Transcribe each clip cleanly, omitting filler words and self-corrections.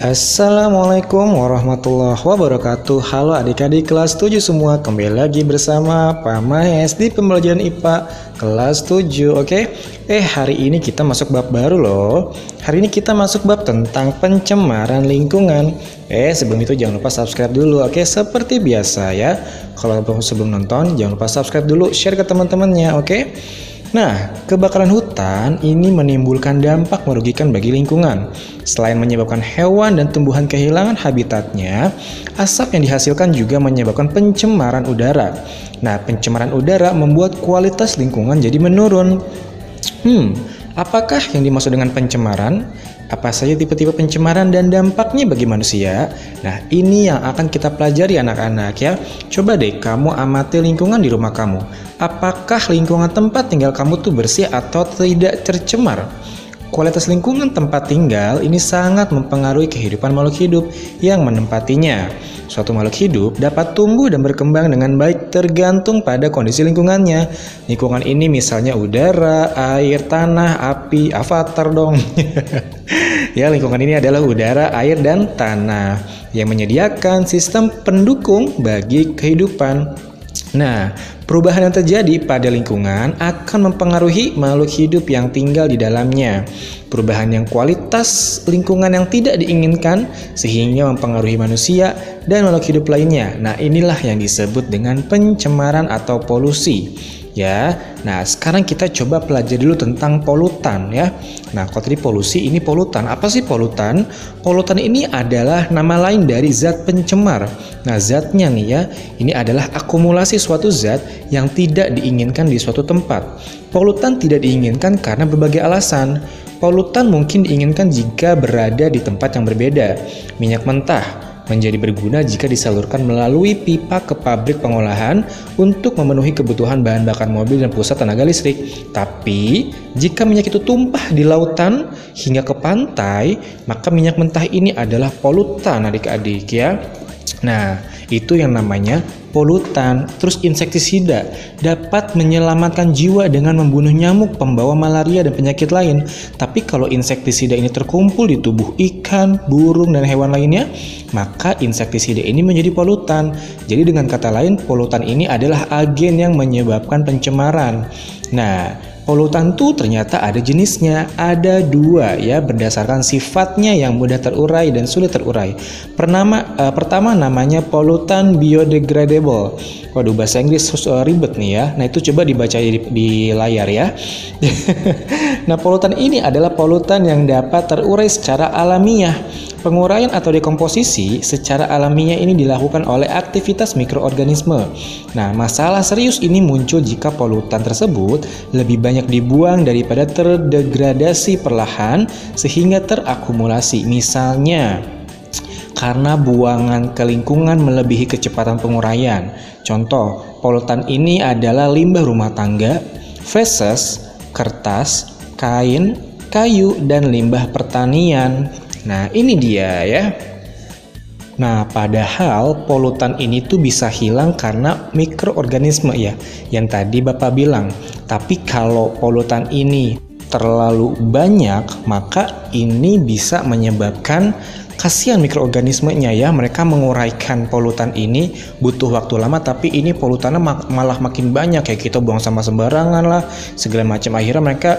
Assalamualaikum warahmatullahi wabarakatuh. Halo adik-adik kelas 7 semua, kembali lagi bersama Pak Mahes di pembelajaran IPA kelas 7. Oke, hari ini kita masuk bab baru loh. Hari ini kita masuk bab tentang pencemaran lingkungan. Sebelum itu jangan lupa subscribe dulu. Oke, seperti biasa ya. Kalau sebelum nonton jangan lupa subscribe dulu, share ke teman-temannya. Oke. Nah, kebakaran hutan ini menimbulkan dampak merugikan bagi lingkungan. Selain menyebabkan hewan dan tumbuhan kehilangan habitatnya, asap yang dihasilkan juga menyebabkan pencemaran udara. Nah, pencemaran udara membuat kualitas lingkungan jadi menurun. Apakah yang dimaksud dengan pencemaran? Apa saja tipe-tipe pencemaran dan dampaknya bagi manusia? Nah, ini yang akan kita pelajari anak-anak ya. Coba deh kamu amati lingkungan di rumah kamu. Apakah lingkungan tempat tinggal kamu tuh bersih atau tidak tercemar? Kualitas lingkungan tempat tinggal ini sangat mempengaruhi kehidupan makhluk hidup yang menempatinya. Suatu makhluk hidup dapat tumbuh dan berkembang dengan baik tergantung pada kondisi lingkungannya. Lingkungan ini misalnya udara, air, tanah, api, avatar dong. Ya, lingkungan ini adalah udara, air, dan tanah yang menyediakan sistem pendukung bagi kehidupan. Nah, perubahan yang terjadi pada lingkungan akan mempengaruhi makhluk hidup yang tinggal di dalamnya. Perubahan yang kualitas lingkungan yang tidak diinginkan sehingga mempengaruhi manusia dan makhluk hidup lainnya. Nah, inilah yang disebut dengan pencemaran atau polusi. Ya, nah sekarang kita coba pelajari dulu tentang polutan ya. Nah, kalau tadi polusi, ini polutan. Apa sih polutan? Polutan ini adalah nama lain dari zat pencemar. Nah, zatnya nih ya, ini adalah akumulasi suatu zat yang tidak diinginkan di suatu tempat. Polutan tidak diinginkan karena berbagai alasan. Polutan mungkin diinginkan jika berada di tempat yang berbeda. Minyak mentah menjadi berguna jika disalurkan melalui pipa ke pabrik pengolahan untuk memenuhi kebutuhan bahan bakar mobil dan pusat tenaga listrik. Tapi, jika minyak itu tumpah di lautan hingga ke pantai, maka minyak mentah ini adalah polutan adik-adik ya. Nah, itu yang namanya polutan. Terus insektisida dapat menyelamatkan jiwa dengan membunuh nyamuk pembawa malaria dan penyakit lain. Tapi kalau insektisida ini terkumpul di tubuh ikan, burung, dan hewan lainnya, maka insektisida ini menjadi polutan. Jadi dengan kata lain, polutan ini adalah agen yang menyebabkan pencemaran. Nah, polutan tuh ternyata ada jenisnya, ada dua ya, berdasarkan sifatnya yang mudah terurai dan sulit terurai. Pertama namanya polutan biodegradable. Waduh, bahasa Inggris ribet nih ya. Nah, itu coba dibaca di layar ya. Nah, polutan ini adalah polutan yang dapat terurai secara alamiah. Penguraian atau dekomposisi secara alamiah ini dilakukan oleh aktivitas mikroorganisme. Nah, masalah serius ini muncul jika polutan tersebut lebih banyak dibuang daripada terdegradasi perlahan sehingga terakumulasi. Misalnya, karena buangan ke lingkungan melebihi kecepatan penguraian. Contoh, polutan ini adalah limbah rumah tangga, feses, kertas, kain, kayu, dan limbah pertanian. Nah, ini dia ya. Nah, padahal polutan ini tuh bisa hilang karena mikroorganisme ya, yang tadi Bapak bilang. Tapi kalau polutan ini terlalu banyak, maka ini bisa menyebabkan kasihan mikroorganismenya ya. Mereka menguraikan polutan ini butuh waktu lama, tapi ini polutannya malah makin banyak, kayak kita buang sampah sembarangan lah, segala macam. Akhirnya mereka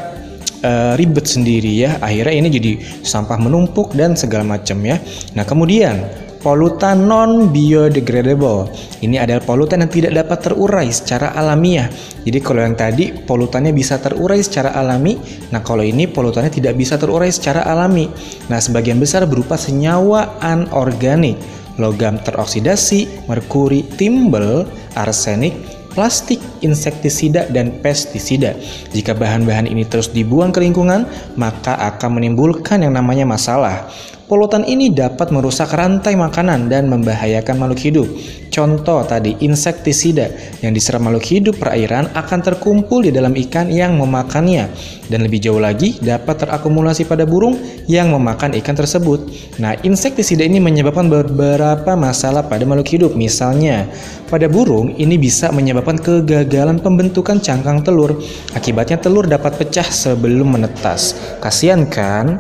ribet sendiri ya. Akhirnya ini jadi sampah menumpuk dan segala macam ya. Nah, kemudian polutan non-biodegradable. Ini adalah polutan yang tidak dapat terurai secara alamiah. Jadi kalau yang tadi polutannya bisa terurai secara alami, nah kalau ini polutannya tidak bisa terurai secara alami. Nah, sebagian besar berupa senyawa anorganik, logam teroksidasi, merkuri, timbel, arsenik, plastik, insektisida, dan pestisida. Jika bahan-bahan ini terus dibuang ke lingkungan, maka akan menimbulkan yang namanya masalah. Polutan ini dapat merusak rantai makanan dan membahayakan makhluk hidup. Contoh tadi, insektisida yang diserap makhluk hidup perairan akan terkumpul di dalam ikan yang memakannya. Dan lebih jauh lagi, dapat terakumulasi pada burung yang memakan ikan tersebut. Nah, insektisida ini menyebabkan beberapa masalah pada makhluk hidup. Misalnya, pada burung ini bisa menyebabkan kegagalan pembentukan cangkang telur. Akibatnya telur dapat pecah sebelum menetas. Kasian kan?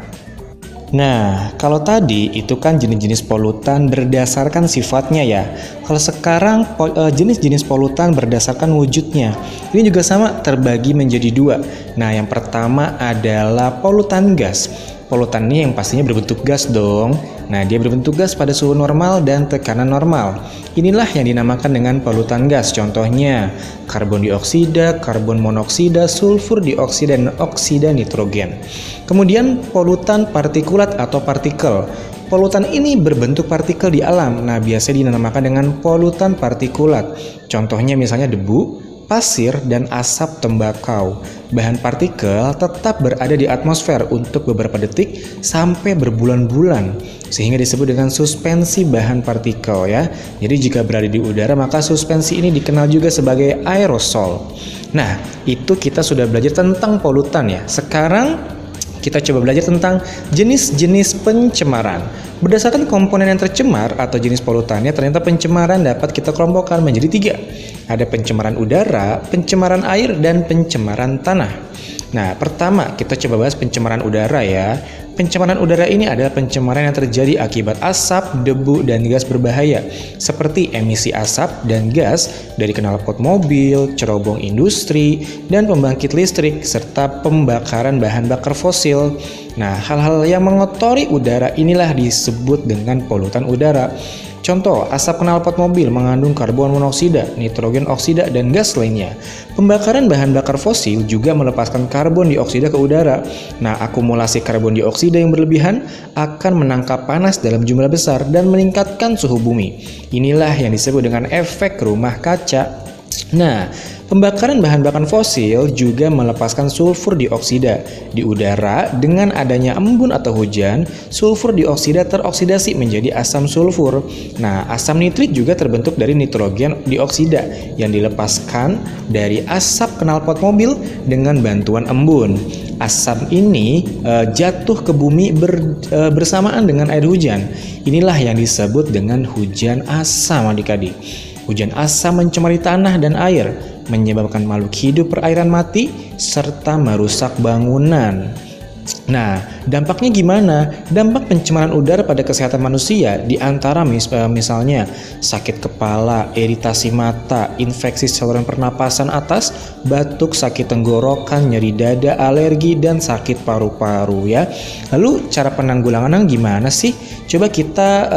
Nah, kalau tadi itu kan jenis-jenis polutan berdasarkan sifatnya ya. Kalau sekarang jenis-jenis polutan berdasarkan wujudnya. Ini juga sama, terbagi menjadi dua. Nah, yang pertama adalah polutan gas. Polutan ini yang pastinya berbentuk gas dong. Nah, dia berbentuk gas pada suhu normal dan tekanan normal. Inilah yang dinamakan dengan polutan gas. Contohnya, karbon dioksida, karbon monoksida, sulfur dioksida, dan oksida nitrogen. Kemudian, polutan partikulat atau partikel. Polutan ini berbentuk partikel di alam. Nah, biasanya dinamakan dengan polutan partikulat. Contohnya misalnya debu, pasir, dan asap tembakau. Bahan partikel tetap berada di atmosfer untuk beberapa detik sampai berbulan-bulan, sehingga disebut dengan suspensi bahan partikel ya. Jadi jika berada di udara, maka suspensi ini dikenal juga sebagai aerosol. Nah, itu kita sudah belajar tentang polutan ya. Sekarang kita coba belajar tentang jenis-jenis pencemaran. Berdasarkan komponen yang tercemar atau jenis polutannya, ternyata pencemaran dapat kita kelompokkan menjadi 3. Ada pencemaran udara, pencemaran air, dan pencemaran tanah. Nah, pertama kita coba bahas pencemaran udara ya. Pencemaran udara ini adalah pencemaran yang terjadi akibat asap, debu, dan gas berbahaya, seperti emisi asap dan gas dari knalpot mobil, cerobong industri, dan pembangkit listrik, serta pembakaran bahan bakar fosil. Nah, hal-hal yang mengotori udara inilah disebut dengan polutan udara. Contoh, asap knalpot mobil mengandung karbon monoksida, nitrogen oksida, dan gas lainnya. Pembakaran bahan bakar fosil juga melepaskan karbon dioksida ke udara. Nah, akumulasi karbon dioksida yang berlebihan akan menangkap panas dalam jumlah besar dan meningkatkan suhu bumi. Inilah yang disebut dengan efek rumah kaca. Nah, pembakaran bahan bakar fosil juga melepaskan sulfur dioksida di udara. Dengan adanya embun atau hujan, sulfur dioksida teroksidasi menjadi asam sulfur. Nah, asam nitrit juga terbentuk dari nitrogen dioksida yang dilepaskan dari asap knalpot mobil dengan bantuan embun. Asam ini jatuh ke bumi bersamaan dengan air hujan. Inilah yang disebut dengan hujan asam, adik-adik. Hujan asam mencemari tanah dan air, menyebabkan makhluk hidup perairan mati, serta merusak bangunan. Nah, dampaknya gimana? Dampak pencemaran udara pada kesehatan manusia di antara misalnya sakit kepala, iritasi mata, infeksi saluran pernapasan atas, batuk, sakit tenggorokan, nyeri dada, alergi, dan sakit paru-paru ya. Lalu cara penanggulangannya gimana sih? Coba kita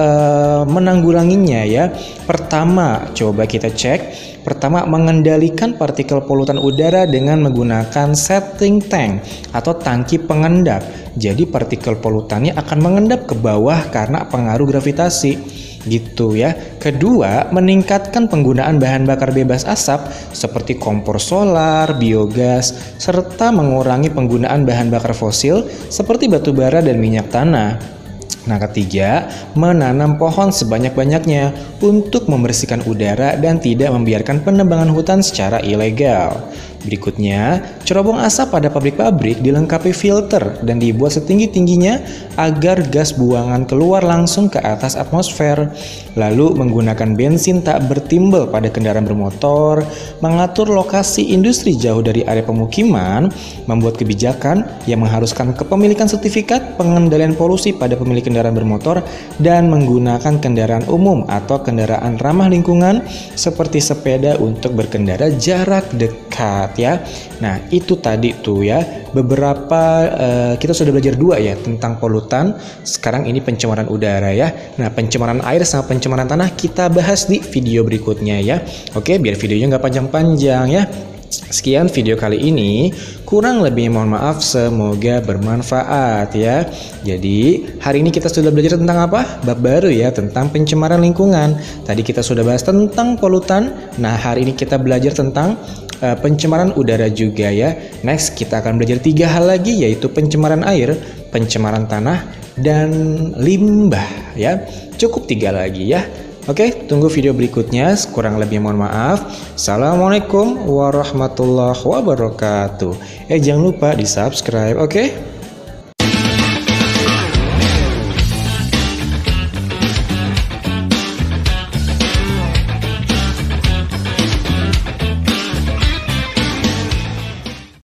menanggulanginya ya. Pertama, coba kita cek. Pertama, mengendalikan partikel polutan udara dengan menggunakan setting tank atau tangki pengendap. Jadi partikel polutannya akan mengendap ke bawah karena pengaruh gravitasi. Gitu ya. Kedua, meningkatkan penggunaan bahan bakar bebas asap seperti kompor solar, biogas, serta mengurangi penggunaan bahan bakar fosil seperti batu bara dan minyak tanah. Nah, ketiga, menanam pohon sebanyak-banyaknya untuk membersihkan udara dan tidak membiarkan penebangan hutan secara ilegal. Berikutnya, cerobong asap pada pabrik-pabrik dilengkapi filter dan dibuat setinggi-tingginya agar gas buangan keluar langsung ke atas atmosfer. Lalu, menggunakan bensin tak bertimbal pada kendaraan bermotor, mengatur lokasi industri jauh dari area pemukiman, membuat kebijakan yang mengharuskan kepemilikan sertifikat pengendalian polusi pada pemilik kendaraan bermotor, dan menggunakan kendaraan umum atau kendaraan ramah lingkungan seperti sepeda untuk berkendara jarak dekat ya. Nah, itu tadi tuh ya beberapa kita sudah belajar 2 ya tentang polutan. Sekarang ini pencemaran udara ya. Nah, pencemaran air sama pencemaran tanah kita bahas di video berikutnya ya. Oke, biar videonya nggak panjang-panjang ya. Sekian video kali ini, kurang lebih mohon maaf, semoga bermanfaat ya. Jadi hari ini kita sudah belajar tentang apa? Bab baru ya, tentang pencemaran lingkungan. Tadi kita sudah bahas tentang polutan. Nah, hari ini kita belajar tentang pencemaran udara juga ya. Next kita akan belajar 3 hal lagi, yaitu pencemaran air, pencemaran tanah, dan limbah ya. Cukup 3 lagi ya. Oke, tunggu video berikutnya. Kurang lebih mohon maaf. Assalamualaikum warahmatullahi wabarakatuh. Jangan lupa di subscribe, oke?